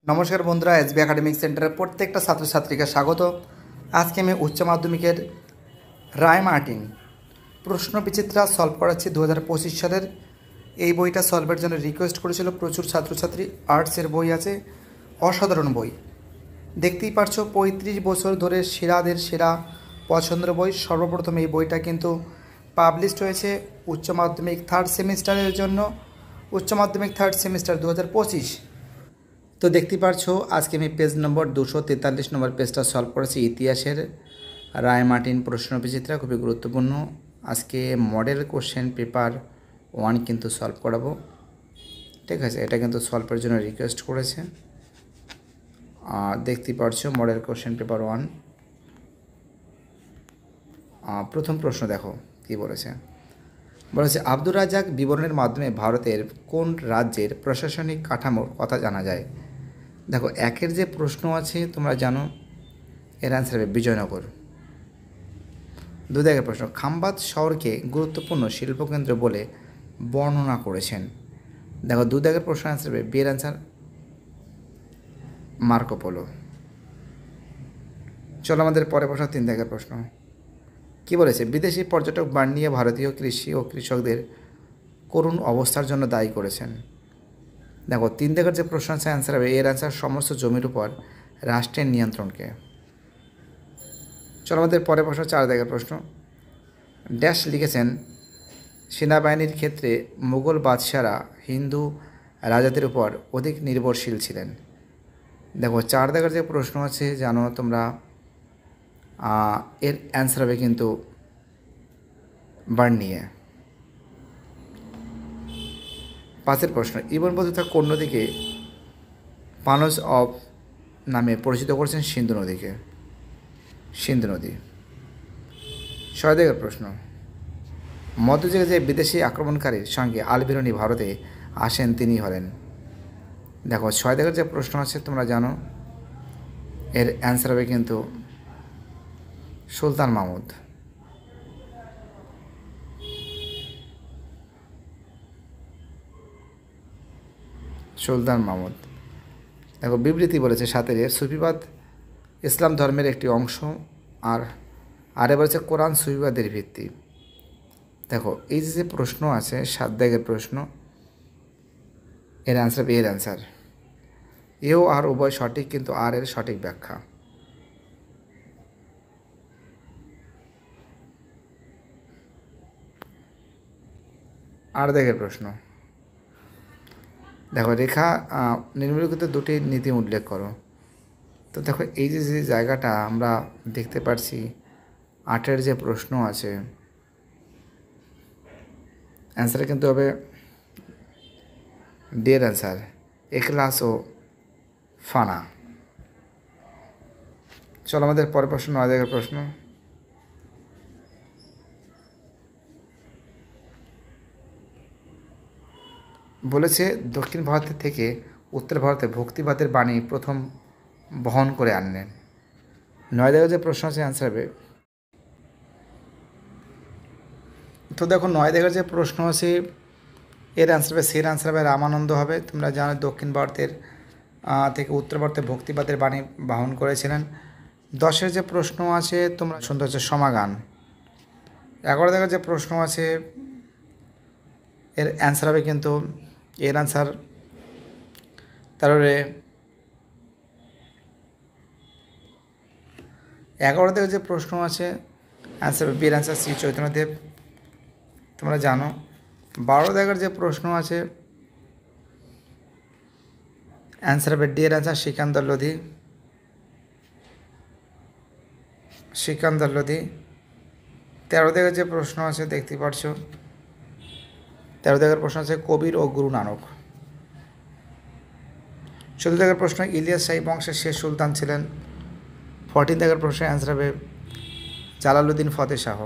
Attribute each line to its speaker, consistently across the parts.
Speaker 1: নমস্কার বন্ধুরা, SB academic সেন্টারের প্রত্যেকটা ছাত্রছাত্রীকে স্বাগত। আজকে আমি উচ্চ মাধ্যমিকের রায় মার্টিন প্রশ্ন বিচিত্রা সলভ করাচ্ছি 2025 সালের। এই বইটা সলভের জন্য রিকোয়েস্ট করেছিল প্রচুর ছাত্রছাত্রী। আর্টসের বই আছে, অসাধারণ বই। দেখতেই পারছো 35 বছর ধরে সেরাদের সেরা পছন্দের বই। সর্বপ্রথম এই বইটা কিন্তু পাবলিশড হয়েছে উচ্চ মাধ্যমিক থার্ড সেমিস্টারের জন্য। উচ্চ মাধ্যমিক থার্ড সেমিস্টার 2025। তো দেখতে পারছো আজকে আমি পেজ নম্বর 243 নম্বর পেজটা সলভ করেছি। ইতিহাসের রায় মার্টিন প্রশ্ন বিচিত্রা খুবই গুরুত্বপূর্ণ। আজকে মডেল কোশ্চেন পেপার 1 কিন্তু সলভ করাবো, ঠিক আছে। এটা কিন্তু সলভের জন্য রিকোয়েস্ট করেছে। দেখতে পারছো মডেল কোশ্চেন পেপার 1। প্রথম প্রশ্ন দেখো কি বলেছে। আব্দুর রাজ্জাক বিবরণের মাধ্যমে ভারতের কোন রাজ্যের প্রশাসনিক কাঠামোর কথা জানা যায়। দেখো, একের যে প্রশ্ন আছে তোমরা জানো, এর অ্যান্সার হবে বিজয়নগর। দুই প্রশ্ন, খাম্বাত শহরকে গুরুত্বপূর্ণ শিল্পকেন্দ্র বলে বর্ণনা করেছেন। দেখো, দুই প্রশ্ন অ্যান্সার হবে বিয়ের অ্যান্সার মার্কো পোলো। চলো আমাদের পরে প্রশ্ন 3 প্রশ্ন কি বলেছে। বিদেশি পর্যটক বাণিজ্য ভারতীয় কৃষি ও কৃষকদের করুণ অবস্থার জন্য দায়ী করেছেন। দেখো, 3 যে প্রশ্ন আছে অ্যান্সার হবে এর অ্যান্সার সমস্ত জমির উপর রাষ্ট্রের নিয়ন্ত্রণকে। চলো আমাদের পরে প্রশ্ন 4 প্রশ্ন। ড্যাশ লিখেছেন সেনাবাহিনীর ক্ষেত্রে মুঘল বাদশারা হিন্দু রাজাদের উপর অধিক নির্ভরশীল ছিলেন। দেখো, 4 যে প্রশ্ন আছে জানো তোমরা, এর অ্যান্সার হবে কিন্তু বার্নিয়ে। 5 প্রশ্ন, ইবন বতুতা কোন নদীকে পানস অফ নামে পরিচিত করেছেন। সিন্ধু নদীকে, সিন্ধু নদী। 6 প্রশ্ন, মধ্যযুগে যে বিদেশি আক্রমণকারীর সঙ্গে আলবেরনি ভারতে আসেন তিনি হলেন। দেখো, 6 যে প্রশ্ন আছে তোমরা জানো, এর অ্যান্সার হবে কিন্তু সুলতান মাহমুদ। সুলতান মাহমুদ। দেখো, বিবৃতি বলেছে 7 সুফিবাদ ইসলাম ধর্মের একটি অংশ, আরে বলেছে কোরআন সুফিবাদের ভিত্তি। দেখো, এই যে প্রশ্ন আছে 7 প্রশ্ন, এর অ্যান্সার এর অ্যান্সার এও আর উভয় সঠিক, কিন্তু আর এর সঠিক ব্যাখ্যা। আর প্রশ্ন দেখো, রেখা নিম্নলিখিত দুটি নীতি উল্লেখ করো। তো দেখো, এই যে জায়গাটা আমরা দেখতে পাচ্ছি 8 যে প্রশ্ন আছে অ্যান্সার কিন্তু হবে ডের অ্যান্সার এখলাস ও ফানা। চলো আমাদের পরের প্রশ্ন 9 প্রশ্ন। বলেছে দক্ষিণ ভারতের থেকে উত্তর ভারতে ভক্তিবাদের বাণী প্রথম বহন করে আনলেন। 9 যে প্রশ্ন আছে অ্যান্সার হবে। তো দেখো, 9 যে প্রশ্ন আছে এর অ্যান্সার হবে সের অ্যান্সার হবে রামানন্দ হবে। তোমরা জানো দক্ষিণ ভারতের থেকে উত্তর ভারতে ভক্তিবাদের বাণী বহন করেছিলেন। 10 যে প্রশ্ন আছে তোমরা শুনতে হচ্ছে সমাগান। 11 যে প্রশ্ন আছে এর অ্যান্সার হবে কিন্তু এর অ্যান্সার 11 যে প্রশ্ন আছে অ্যান্সার হবে বিয়ের অ্যান্সার শ্রী চৈতন্যদেব। তোমরা জানো 12 যে প্রশ্ন আছে অ্যান্সার হবে ডি এর অ্যান্সার সিকান্দার লোধি। সিকান্দার লোধি। 13 যে প্রশ্ন আছে দেখতে পাচ্ছ, 13 প্রশ্ন আছে কবির ও গুরু নানক। 14 প্রশ্ন ইলিয়াস শাহী বংশের শেষ সুলতান ছিলেন। 14 প্রশ্নের অ্যান্সার হবে জালালউদ্দিন ফতেহ শাহ।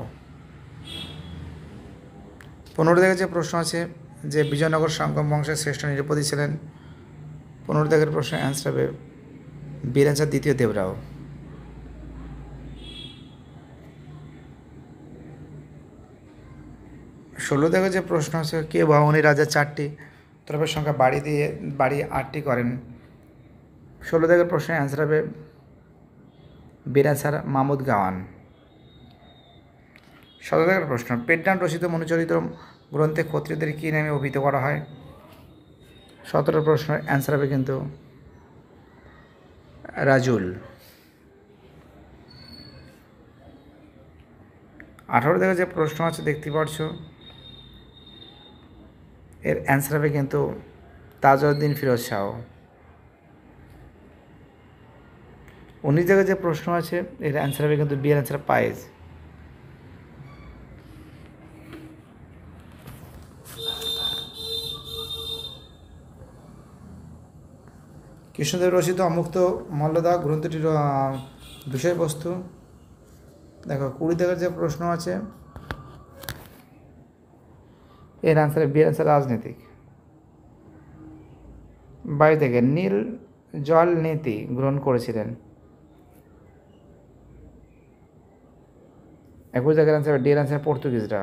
Speaker 1: 15 যে প্রশ্ন আছে যে বিজয়নগর সঙ্গম বংশের শ্রেষ্ঠ নৃপতি ছিলেন। 15 প্রশ্নের অ্যান্সার হবে বীর অ্যান্সার দ্বিতীয় দেবরাও। 16 যে প্রশ্ন আছে কে বাহনী রাজা 4টি তরফের সংখ্যা বাড়ি 8টি করেন। 16 দাগের প্রশ্নের অ্যান্সার হবে বীর অ্যান্সার মাহমুদ গাওয়ান। 17 দাগের প্রশ্ন, পেড্ডান রচিত মনুচরিত গ্রন্থে ক্ষত্রিয়দের কী নামে অভিহিত করা হয়? 17 প্রশ্নের অ্যান্সার হবে কিন্তু রাজুল। 18 দাগের যে প্রশ্ন আছে দেখতে পাচ্ছ, এর অ্যান্সার হবে কিন্তু তাজউদ্দিন ফিরোজ শাহ। 19 দাগের যে প্রশ্ন আছে এর অ্যান্সার হবে কিন্তু বি এর অ্যান্সার পায়েজ। কৃষ্ণদেব রচিত অমুক্ত মল্লদা গ্রন্থটির বিষয়বস্তু দেখো। 20 দাগের যে প্রশ্ন আছে এর অ্যান্সার বি এর অ্যান্সার রাজনীতিক। 22 থেকে নীল জল নীতি গ্রহণ করেছিলেন। 21 দাগের অ্যান্সার ডি এর অ্যান্সার পর্তুগিজরা।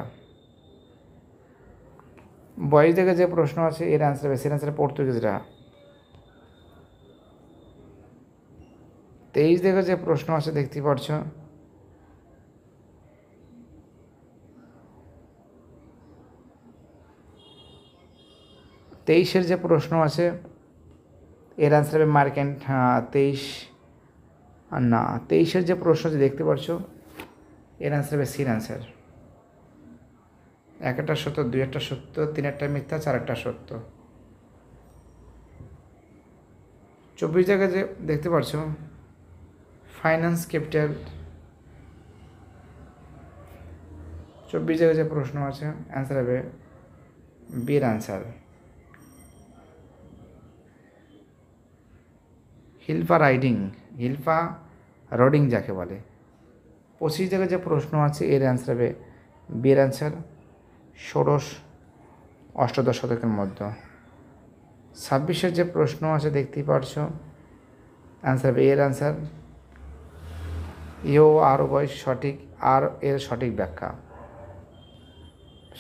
Speaker 1: 22 থেকে যে প্রশ্ন আছে এর অ্যান্সার হবে সি এর অ্যান্সার পর্তুগিজরা। 23 থেকে যে প্রশ্ন আছে দেখতে পাচ্ছ, তেইশের যে প্রশ্ন আছে এর অ্যান্সার হবে মার্কেন্ট। 23-এর যে প্রশ্ন আছে দেখতে পাচ্ছ এর অ্যান্সার হবে সির অ্যান্সার। 1-টা সত্য, 2-টা সত্য, 3-টা মিথ্যা, 4-টা সত্য। 24 জায়গায় যে দেখতে পাচ্ছ ফাইন্যান্স ক্যাপিটাল, 24 জায়গায় যে প্রশ্ন আছে অ্যান্সার হবে বির অ্যান্সার। হিলফা রডিং যাকে বলে, 25 জায়গায় যে প্রশ্ন আছে এর অ্যান্সার হবে বির অ্যান্সার। ষোড়শ-অষ্টাদশ শতকের মধ্যে। 26-এর যে প্রশ্ন আছে দেখতেই পারছো অ্যান্সার হবে এর অ্যান্সার ইও আর উভয় সঠিক, আর এর সঠিক ব্যাখ্যা।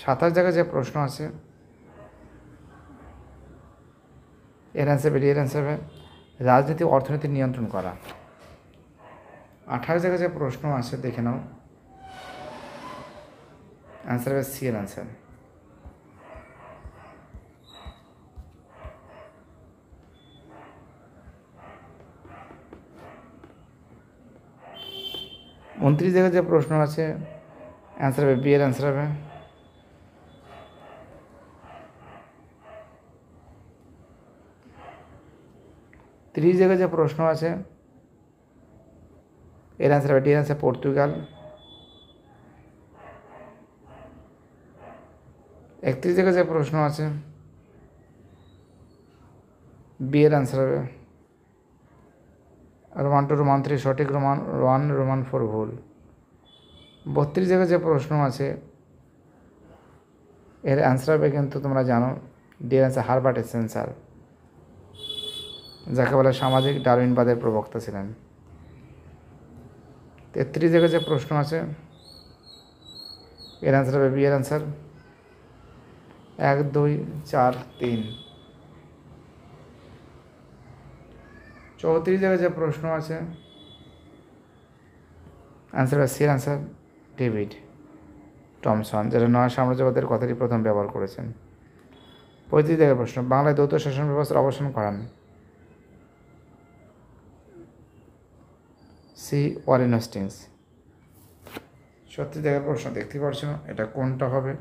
Speaker 1: 27 জায়গায় যে প্রশ্ন আছে এর অ্যান্সার হবে এর অ্যান্সার হবে রাজনীতি অর্থনীতি নিয়ন্ত্রণ করা। 28 জায়গায় যে প্রশ্ন আছে দেখে নাও, অ্যান্সার হবে সি এর অ্যান্সার। উনত্রিশ জায়গায় যে প্রশ্ন আছে অ্যান্সার হবে বি এর অ্যান্সার হবে। তিরিশ জায়গায় যে প্রশ্ন আছে এর অ্যান্সার হবে ডি এর অ্যান্সার পর্তুগাল। 31 জায়গায় যে প্রশ্ন আছে বি এর অ্যান্সার হবে রোমান 2 রোমান 3 সঠিক, রোমান 1 রোমান 4 ভুল। 32 জায়গায় যে প্রশ্ন আছে এর অ্যান্সার হবে কিন্তু তোমরা জানো ডি এর অ্যান্সার হারবার্ট স্পেন্সার, যাকে বলে সামাজিক ডারউইনবাদের প্রবক্তা ছিলেন। 33 জায়গায় যে প্রশ্ন আছে এর অ্যান্সার হবে বি এর অ্যান্সার 1 2 4 3। 34 জায়গায় যে প্রশ্ন আছে অ্যান্সার হবে সি এর অ্যান্সার ডেভিড টমসন, যারা নয় সাম্রাজ্যবাদের কথাটি প্রথম ব্যবহার করেছেন। 35 জায়গায় প্রশ্ন, বাংলায় দ্বৈত শাসন ব্যবস্থার অবসান করান সি ওয়ারেন হেস্টিংস। 36 জায়গায় প্রশ্ন দেখতে পাচ্ছ, এটা কোনটা হবে?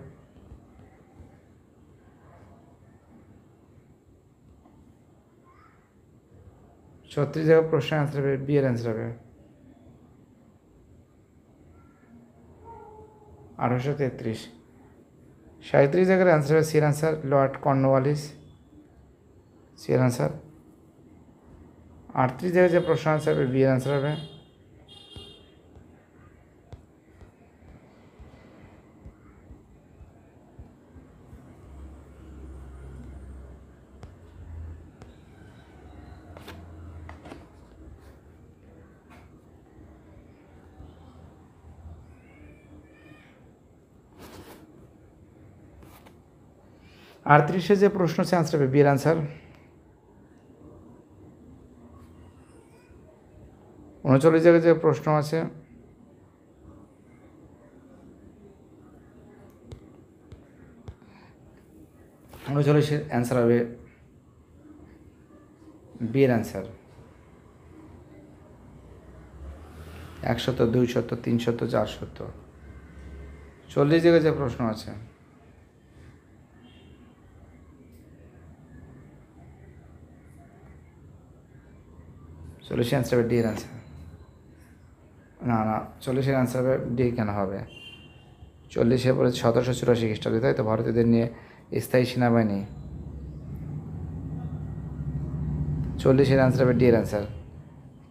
Speaker 1: ছত্রিশ জায়গায় প্রশ্ন অ্যান্সার হবে বি এর অ্যান্সার হবে 1833। 37 জায়গার অ্যান্সার হবে সি এর অ্যান্সার লর্ড কর্নওয়ালিস, সি এর অ্যান্সার। 38 জায়গায় যে প্রশ্ন অ্যান্সার হবে বি এর অ্যান্সার হবে। আটত্রিশে যে প্রশ্ন আছে অ্যান্সার হবে বি এর অ্যান্সার 39 জায়গায় যে প্রশ্ন আছে উনচল্লিশের অ্যান্সার হবে বি এর অ্যান্সার। 100, 200, 300, 400। 40 জায়গায় যে প্রশ্ন আছে চল্লিশের অ্যান্সার হবে ডি এর অ্যান্সার। না 40-এর অ্যান্সার হবে ডি। কেন হবে? 40-এ পরে 1784 খ্রিস্টাব্দে, তাই তো, ভারতীয়দের নিয়ে স্থায়ী সেনাবাহিনী। 40-এর অ্যান্সার হবে ডি এর অ্যান্সার,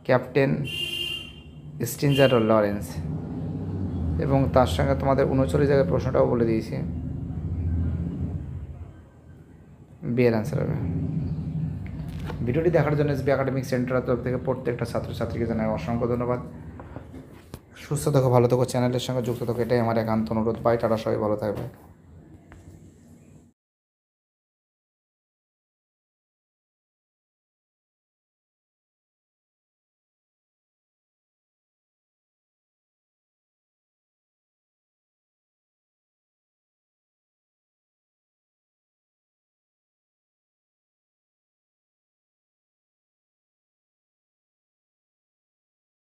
Speaker 1: ক্যাপ্টেন স্টিনজার ও লরেন্স। এবং তার সঙ্গে তোমাদের 39 জায়গায় প্রশ্নটাও বলে দিয়েছি, বি এর অ্যান্সার হবে। ভিডিওটি দেখার জন্য এসবি একাডেমিক সেন্টারের তরফ থেকে প্রত্যেকটা ছাত্রছাত্রীকে জানাই অসংখ্য ধন্যবাদ। সুস্থ থাকো, ভালো থাকো, চ্যানেলের সঙ্গে যুক্ত থাকো, এটাই আমার একান্ত অনুরোধ। বাই, টাটা, সবাই ভালো থাকবে।